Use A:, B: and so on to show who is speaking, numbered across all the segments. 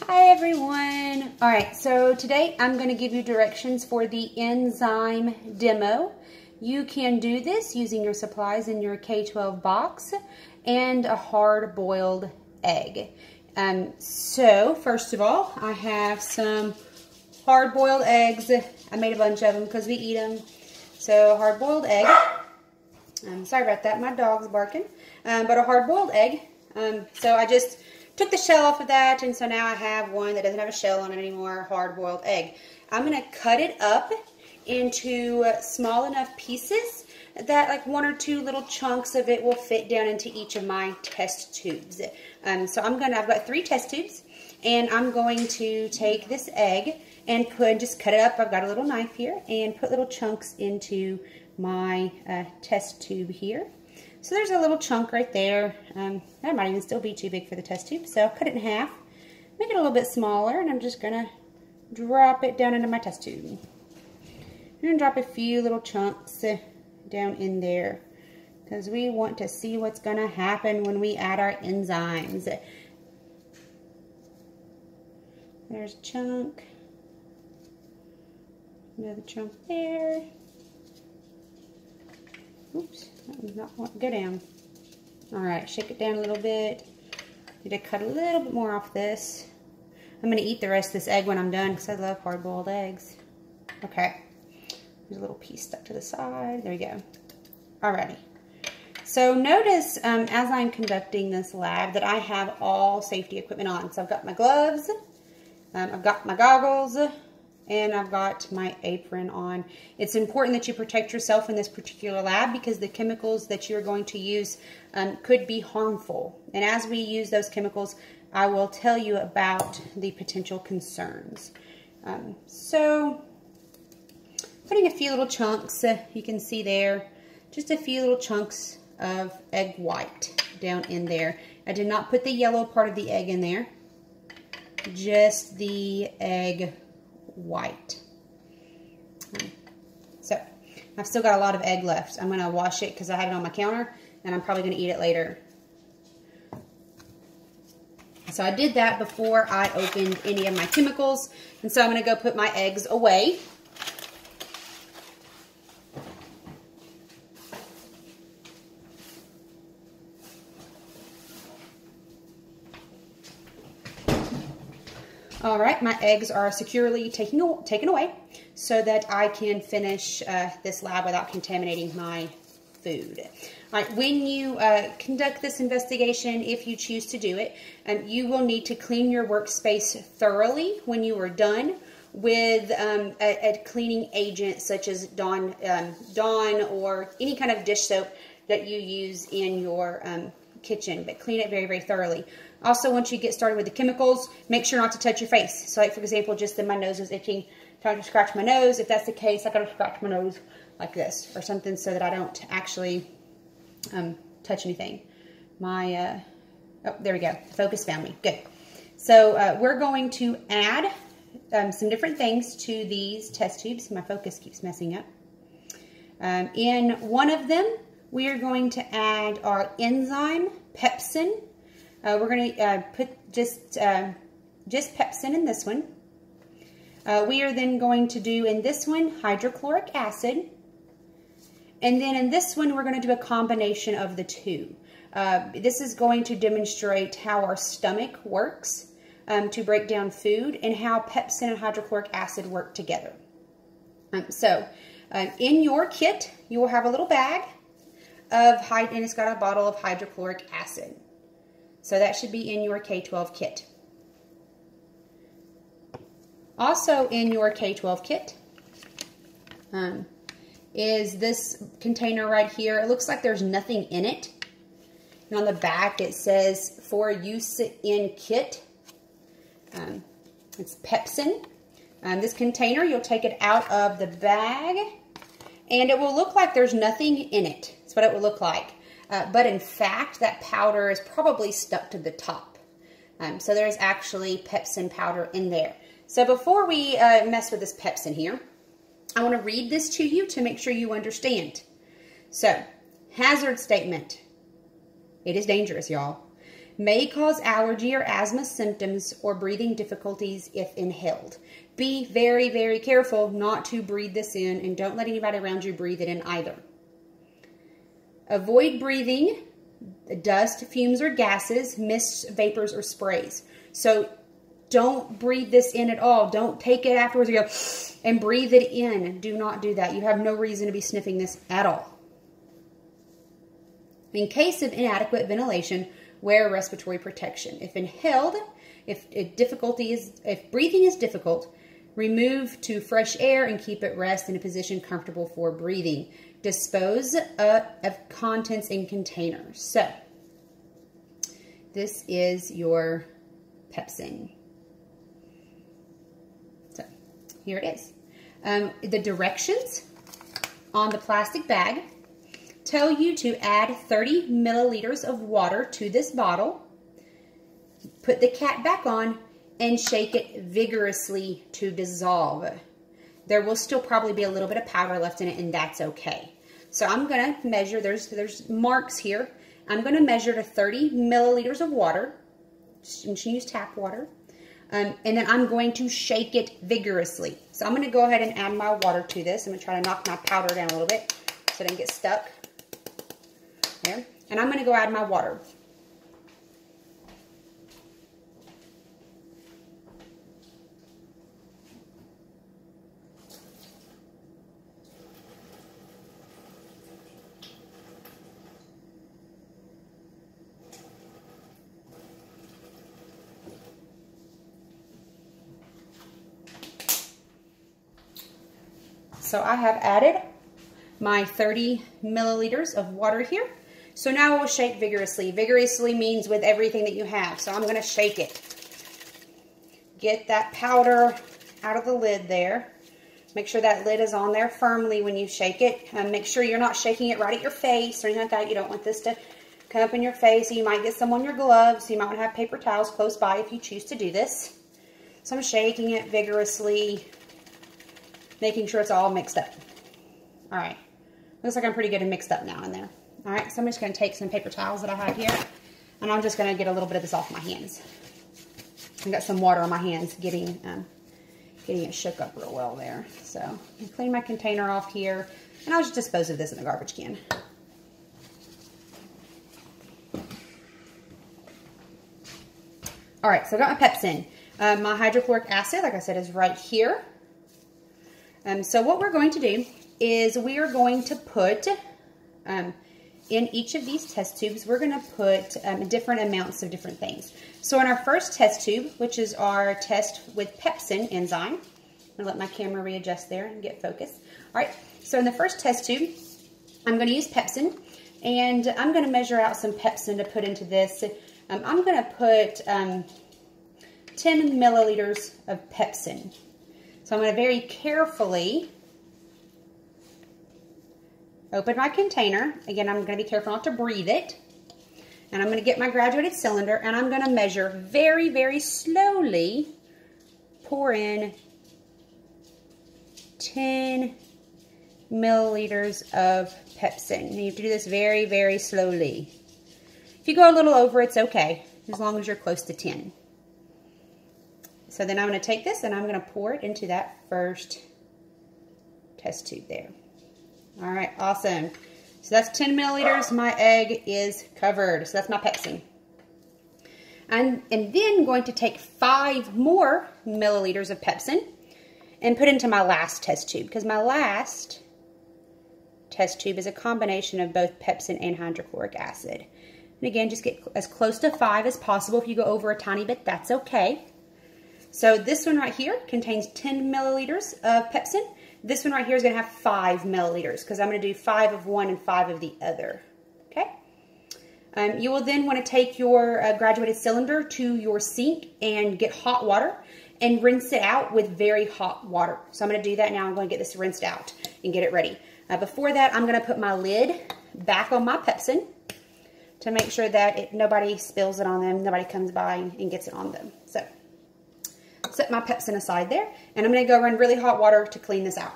A: Hi everyone. All right, so today I'm going to give you directions for the enzyme demo. You can do this using your supplies in your K-12 box and a hard-boiled egg. So first of all, I have some hard-boiled eggs. I made a bunch of them because we eat them. So hard-boiled egg. Sorry about that, my dog's barking. But a hard-boiled egg. So I just took the shell off of that, and so now I have one that doesn't have a shell on it anymore, hard-boiled egg. I'm going to cut it up into small enough pieces that like one or two little chunks of it will fit down into each of my test tubes. I've got 3 test tubes, and I'm going to take this egg and just cut it up. I've got a little knife here and put little chunks into my test tube here. So there's a little chunk right there. That might even still be too big for the test tube. So I'll cut it in half, make it a little bit smaller, and I'm just going to drop it down into my test tube. I'm going to drop a few little chunks down in there because we want to see what's going to happen when we add our enzymes. There's a chunk. Another chunk there. Oops, that does not want to go down. Alright, shake it down a little bit. Need to cut a little bit more off this. I'm going to eat the rest of this egg when I'm done because I love hard-boiled eggs. Okay, there's a little piece stuck to the side. There we go. Alrighty. So notice as I'm conducting this lab that I have all safety equipment on. So I've got my gloves, I've got my goggles, and I've got my apron on. It's important that you protect yourself in this particular lab because the chemicals that you're going to use could be harmful. And as we use those chemicals, I will tell you about the potential concerns. So, putting a few little chunks, you can see there, just a few little chunks of egg white down in there. I did not put the yellow part of the egg in there, just the egg white. So I've still got a lot of egg left. I'm going to wash it because I had it on my counter and I'm probably going to eat it later. So I did that before I opened any of my chemicals, and so I'm going to go put my eggs away. All right, my eggs are securely taken away so that I can finish this lab without contaminating my food. All right, when you conduct this investigation, if you choose to do it, you will need to clean your workspace thoroughly when you are done with a cleaning agent such as Dawn or any kind of dish soap that you use in your kitchen, but clean it very, very thoroughly. Also, once you get started with the chemicals, make sure not to touch your face. So like, for example, just then my nose was itching, trying to scratch my nose. If that's the case, I gotta scratch my nose like this or something so that I don't actually touch anything. Oh, there we go. Focus found me. Good. So we're going to add some different things to these test tubes. My focus keeps messing up. In one of them, we are going to add our enzyme pepsin. We're going to put just pepsin in this one. We are then going to do in this one hydrochloric acid. And then in this one, we're going to do a combination of the two. This is going to demonstrate how our stomach works to break down food and how pepsin and hydrochloric acid work together. In your kit, you will have a little bag and it's got a bottle of hydrochloric acid. So that should be in your K-12 kit. Also in your K-12 kit is this container right here. It looks like there's nothing in it. And on the back it says for use in kit. It's pepsin. This container, you'll take it out of the bag and it will look like there's nothing in it. That's what it will look like. But in fact, that powder is probably stuck to the top. So there's actually pepsin powder in there. So before we mess with this pepsin here, I want to read this to you to make sure you understand. So, hazard statement. It is dangerous, y'all. may cause allergy or asthma symptoms or breathing difficulties if inhaled. Be very, very careful not to breathe this in, and don't let anybody around you breathe it in either. Avoid breathing dust, fumes, or gases, mists, vapors, or sprays. So don't breathe this in at all. Don't take it afterwards and go and breathe it in. Do not do that. You have no reason to be sniffing this at all. In case of inadequate ventilation, wear respiratory protection. If inhaled, if breathing is difficult, remove to fresh air and keep at rest in a position comfortable for breathing. Dispose of contents in containers. So, this is your pepsin. So, here it is. The directions on the plastic bag tell you to add 30 milliliters of water to this bottle, put the cap back on, and shake it vigorously to dissolve. There will still probably be a little bit of powder left in it, and that's okay. So I'm going to measure, there's marks here. I'm going to measure to 30 milliliters of water. Just use tap water. And then I'm going to shake it vigorously. So I'm going to go ahead and add my water to this. I'm going to try to knock my powder down a little bit so it doesn't get stuck. There. And I'm going to go add my water. So I have added my 30 milliliters of water here. So now we'll shake vigorously. Vigorously means with everything that you have. So I'm going to shake it. Get that powder out of the lid there. Make sure that lid is on there firmly when you shake it. Make sure you're not shaking it right at your face or anything like that. You don't want this to come up in your face. So you might get some on your gloves. So you might want to have paper towels close by if you choose to do this. So I'm shaking it vigorously, making sure it's all mixed up. All right. Looks like I'm pretty good and mixed up now in there. All right, so I'm just going to take some paper towels that I have here, and I'm just going to get a little bit of this off my hands. I got some water on my hands getting it shook up real well there. So I'll clean my container off here, and I'll just dispose of this in the garbage can. All right, so I got my pepsin. My hydrochloric acid, like I said, is right here. So what we're going to do is we are going to put, in each of these test tubes, we're going to put different amounts of different things. So in our first test tube, which is our test with pepsin enzyme, I'm going to let my camera readjust there and get focused. All right, so in the first test tube, I'm going to use pepsin, and I'm going to measure out some pepsin to put into this. I'm going to put 10 milliliters of pepsin. So I'm going to very carefully open my container. Again, I'm going to be careful not to breathe it. And I'm going to get my graduated cylinder, and I'm going to measure very, very slowly, pour in 10 milliliters of pepsin. And you have to do this very, very slowly. If you go a little over, it's okay, as long as you're close to 10. So then I'm going to take this and I'm going to pour it into that first test tube there. All right, awesome. So that's 10 milliliters. My egg is covered. So that's my pepsin. And then I'm going to take 5 more milliliters of pepsin and put into my last test tube, because my last test tube is a combination of both pepsin and hydrochloric acid. And again, just get as close to 5 as possible. If you go over a tiny bit, that's okay. So this one right here contains 10 milliliters of pepsin. This one right here is going to have 5 milliliters, because I'm going to do 5 of one and 5 of the other. Okay. You will then want to take your graduated cylinder to your sink and get hot water and rinse it out with very hot water. So I'm going to do that now. I'm going to get this rinsed out and get it ready. Before that, I'm going to put my lid back on my pepsin to make sure that nobody spills it on them, nobody comes by and gets it on them. So set my pepsin aside there, and I'm going to go run really hot water to clean this out.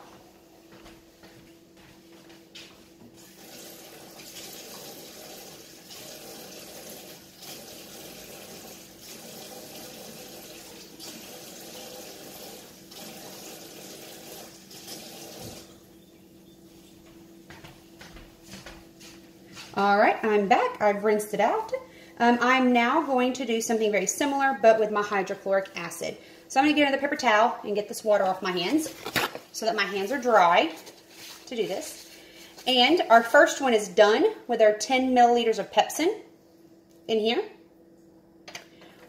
A: All right, I'm back. I've rinsed it out. I'm now going to do something very similar, but with my hydrochloric acid. So I'm going to get another paper towel and get this water off my hands so that my hands are dry to do this. And our first one is done with our 10 milliliters of pepsin in here.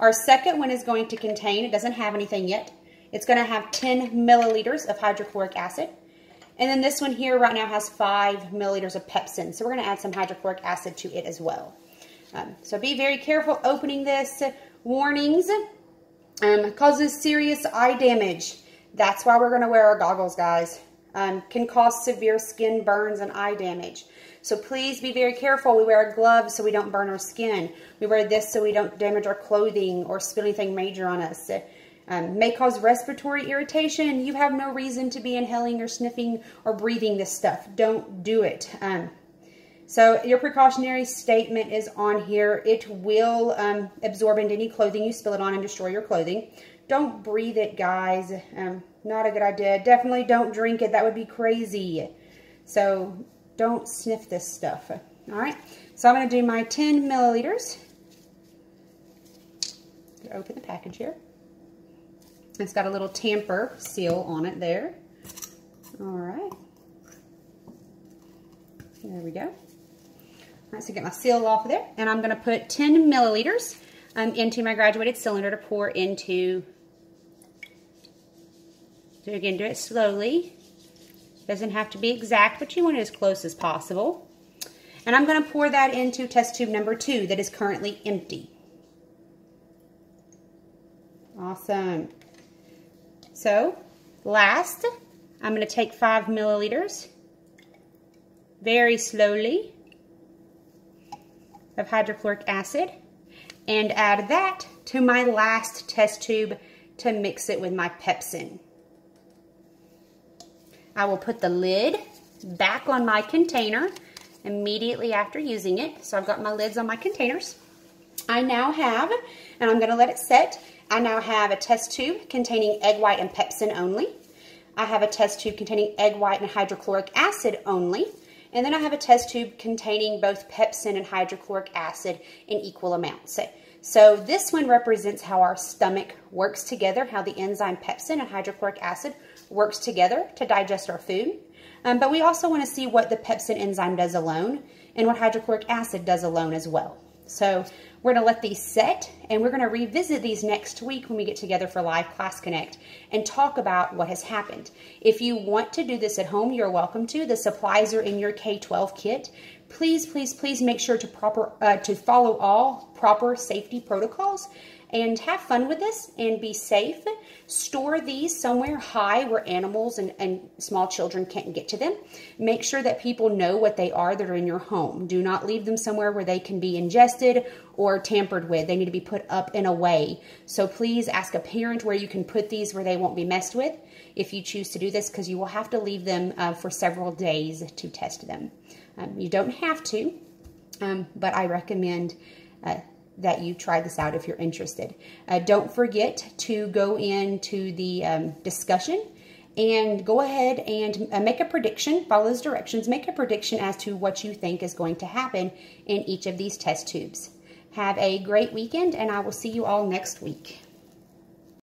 A: Our second one is going to contain, it doesn't have anything yet, it's going to have 10 milliliters of hydrochloric acid. And then this one here right now has 5 milliliters of pepsin. So we're going to add some hydrochloric acid to it as well. So be very careful opening this. Warnings, causes serious eye damage. That's why we're going to wear our goggles, guys. Can cause severe skin burns and eye damage. So please be very careful. We wear our gloves so we don't burn our skin. We wear this so we don't damage our clothing or spill anything major on us. May cause respiratory irritation. You have no reason to be inhaling or sniffing or breathing this stuff. Don't do it. So your precautionary statement is on here. It will absorb into any clothing you spill it on and destroy your clothing. Don't breathe it, guys. Not a good idea. Definitely don't drink it. That would be crazy. So don't sniff this stuff. All right. So I'm going to do my 10 milliliters. Open the package here. It's got a little tamper seal on it there. All right. There we go. All right, so get my seal off of there. And I'm going to put 10 milliliters into my graduated cylinder to pour into. So again, do it slowly. Doesn't have to be exact, but you want it as close as possible. And I'm going to pour that into test tube number 2 that is currently empty. Awesome. So, last, I'm going to take 5 milliliters, very slowly, of hydrochloric acid, and add that to my last test tube to mix it with my pepsin. I will put the lid back on my container immediately after using it. So I've got my lids on my containers. I now have, and I'm going to let it set, I now have a test tube containing egg white and pepsin only. I have a test tube containing egg white and hydrochloric acid only. And then I have a test tube containing both pepsin and hydrochloric acid in equal amounts. So this one represents how our stomach works together, how the enzyme pepsin and hydrochloric acid works together to digest our food. But we also want to see what the pepsin enzyme does alone and what hydrochloric acid does alone as well. So we're going to let these set, and we're going to revisit these next week when we get together for Live Class Connect and talk about what has happened. If you want to do this at home, you're welcome to. The supplies are in your K-12 kit. Please, please, please make sure to follow all proper safety protocols and have fun with this and be safe. Store these somewhere high where animals and small children can't get to them. Make sure that people know what they are that are in your home. Do not leave them somewhere where they can be ingested or tampered with. They need to be put up and away. So please ask a parent where you can put these where they won't be messed with if you choose to do this, because you will have to leave them for several days to test them. You don't have to, but I recommend that you try this out if you're interested. Don't forget to go into the discussion and go ahead and make a prediction, follow those directions, make a prediction as to what you think is going to happen in each of these test tubes. Have a great weekend, and I will see you all next week.